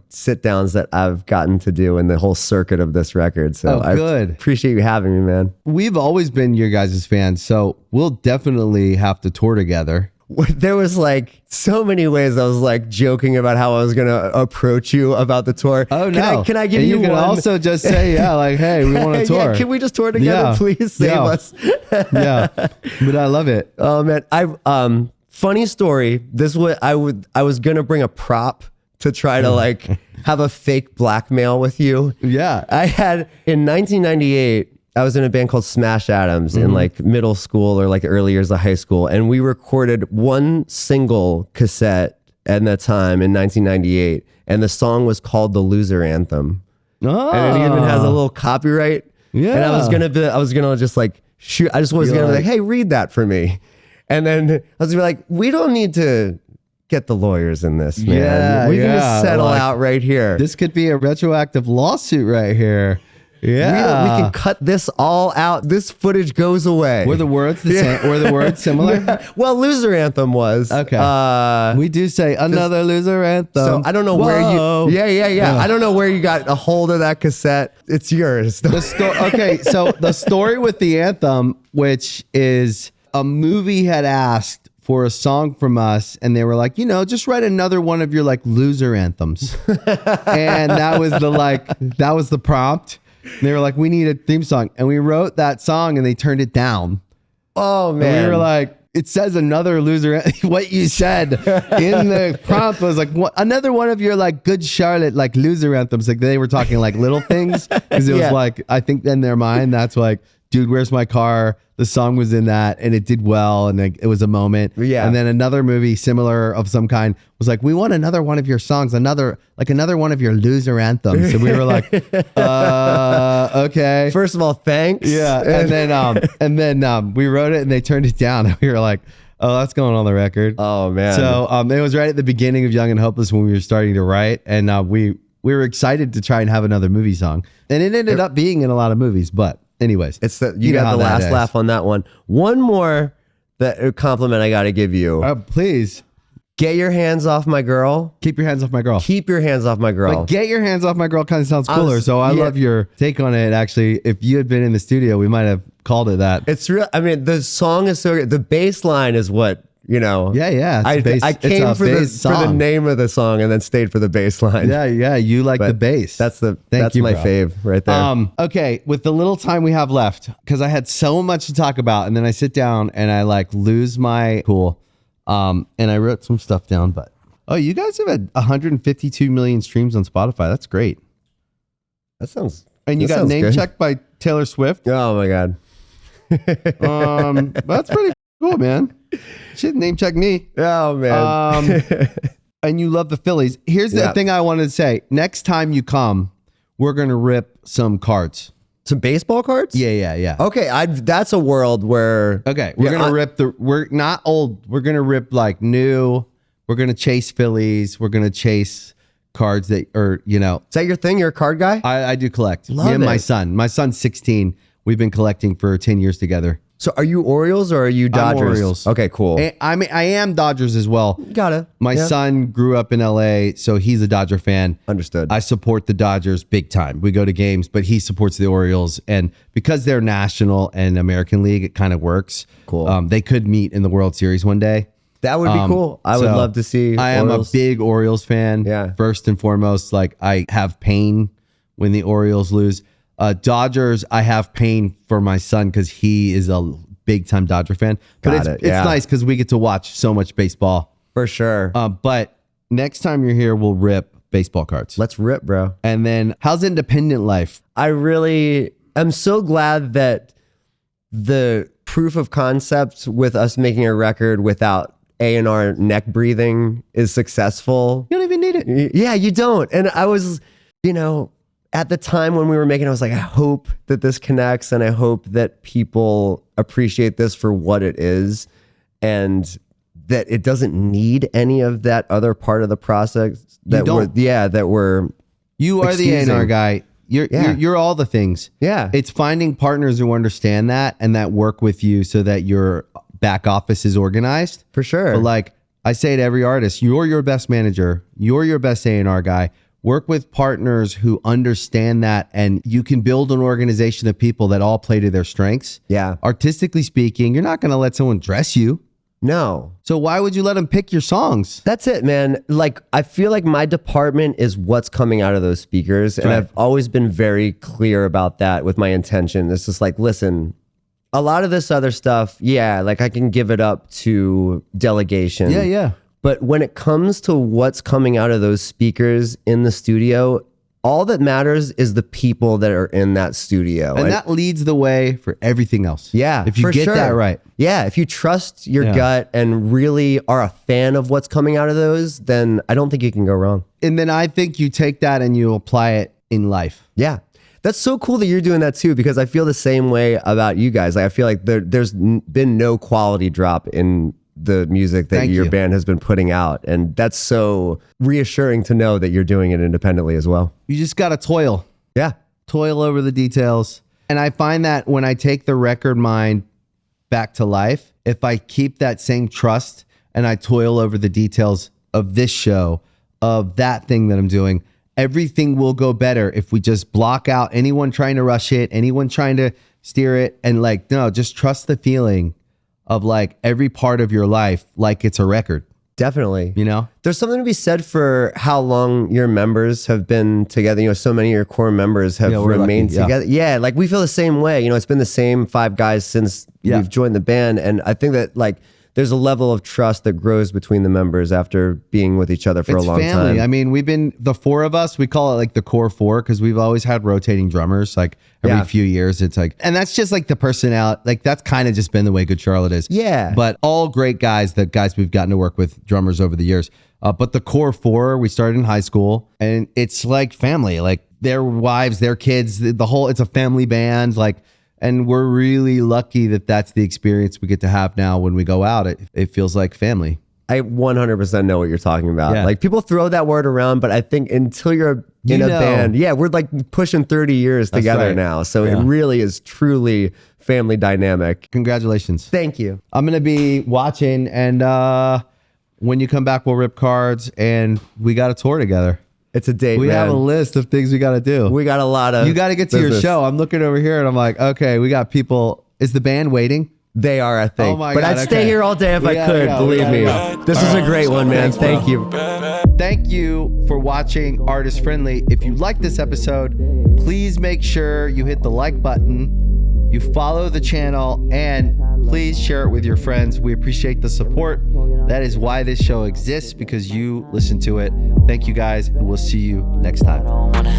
S1: sit downs that I've gotten to do in the whole circuit of this record. So
S3: good.
S1: I appreciate you having me, man.
S3: We've always been your guys' fans. So we'll definitely have to tour together.
S1: There was like so many ways I was like joking about how I was going to approach you about the tour.
S3: Oh, no.
S1: Can I give
S3: and
S1: you
S3: you can
S1: one?
S3: also just say, like, hey, we want to tour.
S1: Yeah, can we just tour together? Please save us.
S3: Yeah. But I love it.
S1: Oh man. Funny story. This was, I was going to bring a prop to try to like have a fake blackmail with you.
S3: Yeah.
S1: I had in 1998, I was in a band called Smash Adams in like middle school or like early years of high school. And we recorded one single cassette at that time in 1998. And the song was called The Loser Anthem.
S3: Oh.
S1: And it even has a little copyright.
S3: Yeah.
S1: And I was gonna just like shoot. I just was gonna be like, hey, read that for me. And then I was gonna be like, we don't need to get the lawyers in this, man.
S3: Yeah,
S1: We can just settle
S3: like,
S1: out right here.
S3: This could be a retroactive lawsuit right here. Yeah.
S1: We can cut this all out. This footage goes away.
S3: Were the words the same? Were the words similar?
S1: Well, Loser Anthem was.
S3: Okay. We do say another loser anthem.
S1: So I don't know where you. Yeah. I don't know where you got a hold of that cassette. It's yours.
S3: Okay, so the story with the anthem, which is a movie had asked for a song from us, and they were like, just write another one of your like loser anthems, and that was the prompt. And they were like, we need a theme song, and we wrote that song, and they turned it down.
S1: Oh man,
S3: and we were like, it says another loser. What you said in the prompt was like another one of your like Good Charlotte like loser anthems. Like they were talking like little things because it was like, I think in their mind that's like, dude, where's my car? The song was in that and it did well and it was a moment.
S1: Yeah.
S3: And then another movie similar of some kind was like, we want another one of your songs, another one of your loser anthems. And we were like, okay.
S1: First of all, thanks.
S3: Yeah. And then we wrote it and they turned it down. And we were like, oh, that's going on the record.
S1: Oh man.
S3: So it was right at the beginning of Young and Hopeless when we were starting to write. And we were excited to try and have another movie song. And it ended up being in a lot of movies, but anyways,
S1: it's you got the last laugh on that one. One more compliment I got to give you.
S3: Please.
S1: Get your hands off my girl.
S3: Keep your hands off my girl.
S1: Keep your hands off my girl.
S3: Like, get your hands off my girl kind of sounds cooler. I love your take on it. Actually, if you had been in the studio, we might have called it that.
S1: It's real. I mean, the song is so good. The bass line is what,
S3: Yeah.
S1: I came for the name of the song and then stayed for the bass line.
S3: Yeah. You like the bass.
S1: That's my
S3: bro.
S1: fave right there.
S3: Okay. With the little time we have left, because I had so much to talk about, and then I sit down and I like lose my cool. And I wrote some stuff down, but you guys have had 152 million streams on Spotify. That's great.
S1: That sounds.
S3: And you got name checked by Taylor Swift.
S1: Oh my god.
S3: That's pretty cool, man. She didn't name check me.
S1: Oh man.
S3: And you love the Phillies. Here's the thing I wanted to say. Next time you come, we're gonna rip some cards.
S1: Some baseball cards?
S3: Yeah.
S1: Okay, that's a world where...
S3: Okay, we're going to rip we're not old. We're going to rip like new. We're going to chase Phillies. We're going to chase cards that are,
S1: Is that your thing? You're a card guy?
S3: I do collect.
S1: Love
S3: Me and
S1: it.
S3: my son. My son's 16. We've been collecting for 10 years together.
S1: So are you Orioles or are you Dodgers?
S3: I'm Orioles.
S1: Okay, cool.
S3: And I am Dodgers as well.
S1: Got it.
S3: My son grew up in LA, so he's a Dodger fan.
S1: Understood.
S3: I support the Dodgers big time. We go to games, but he supports the Orioles. And because they're National and American League, it kind of works.
S1: Cool.
S3: They could meet in the World Series one day.
S1: That would be cool. I would love to see
S3: I am
S1: Orioles.
S3: a big Orioles fan.
S1: Yeah.
S3: First and foremost, like I have pain when the Orioles lose. Dodgers, I have pain for my son because he is a big time Dodger fan. But it's nice because we get to watch so much baseball.
S1: For sure.
S3: But Next time you're here, we'll rip baseball cards.
S1: Let's rip, bro.
S3: And then how's independent life?
S1: I'm so glad that the proof of concept with us making a record without A&R neck breathing is successful.
S3: You don't even need it.
S1: Yeah, you don't. And I was, at the time when we were making it, I was like, I hope that this connects and I hope that people appreciate this for what it is and that it doesn't need any of that other part of the process that
S3: You are the
S1: excusing.
S3: A&R guy. You're all the things.
S1: Yeah.
S3: It's finding partners who understand that and that work with you so that your back office is organized.
S1: For sure.
S3: But like I say to every artist, you're your best manager. You're your best A&R guy. Work with partners who understand that, and you can build an organization of people that all play to their strengths.
S1: Yeah.
S3: Artistically speaking, you're not going to let someone dress you.
S1: No.
S3: So why would you let them pick your songs?
S1: That's it, man. Like, I feel like my department is what's coming out of those speakers. And
S3: Right.
S1: I've always been very clear about that with my intention. It's just like, listen, a lot of this other stuff, like I can give it up to delegation.
S3: Yeah.
S1: But when it comes to what's coming out of those speakers in the studio, all that matters is the people that are in that studio.
S3: And that leads the way for everything else.
S1: Yeah,
S3: If you
S1: for
S3: get
S1: sure.
S3: that right.
S1: Yeah, if you trust your
S3: Yeah.
S1: gut and really are a fan of what's coming out of those, then I don't think you can go wrong.
S3: And then I think you take that and you apply it in life.
S1: Yeah. That's so cool that you're doing that too, because I feel the same way about you guys. Like, I feel like there's been no quality drop in the music that
S3: Thank
S1: your
S3: you.
S1: band has been putting out. And that's so reassuring to know that you're doing it independently as well.
S3: You just got to toil over the details. And I find that when I take the record mind back to life, if I keep that same trust and I toil over the details of this show, of that thing that I'm doing, everything will go better if we just block out anyone trying to rush it, anyone trying to steer it, and just trust the feeling of like every part of your life like it's a record.
S1: Definitely. There's something to be said for how long your members have been together. So many of your core members have
S3: we're
S1: remained
S3: lucky, yeah.
S1: together. Yeah, like we feel the same way. It's been the same 5 guys since we've joined the band. And I think that like there's a level of trust that grows between the members after being with each other for a long
S3: family.
S1: time.
S3: I mean, we've been the 4 of us, we call it like the core 4 because we've always had rotating drummers like every few years. It's like, and that's just like the personality, like that's kind of just been the way Good Charlotte is.
S1: Yeah.
S3: But all great guys, the guys we've gotten to work with, drummers over the years. But the core 4, we started in high school and it's like family, like their wives, their kids, the whole, it's a family band. Like, and we're really lucky that that's the experience we get to have now when we go out. It feels like family.
S1: I 100% know what you're talking about.
S3: Yeah.
S1: Like people throw that word around, but I think until you're in a band, we're like pushing 30 years together
S3: right.
S1: now. So
S3: Yeah.
S1: it really is truly family dynamic.
S3: Congratulations.
S1: Thank you.
S3: I'm going to be watching, and when you come back, we'll rip cards, and we got a tour together.
S1: It's a date,
S3: We
S1: man.
S3: have a list of things we got to do.
S1: We got a lot of
S3: You got to get to your
S1: business.
S3: show. I'm looking over here, and I'm like, okay, we got people. Is the band waiting?
S1: They are, I think.
S3: Oh my
S1: but
S3: God,
S1: I'd stay
S3: okay.
S1: here all day if
S3: We
S1: I
S3: gotta
S1: could,
S3: go, we
S1: believe
S3: gotta
S1: me.
S3: go.
S1: This was a great one, man. Thank you.
S3: Thank you for watching Artist Friendly. If you like this episode, please make sure you hit the like button, you follow the channel, and please share it with your friends. We appreciate the support. That is why this show exists, because you listen to it. Thank you guys, and we'll see you next time.
S2: Wanna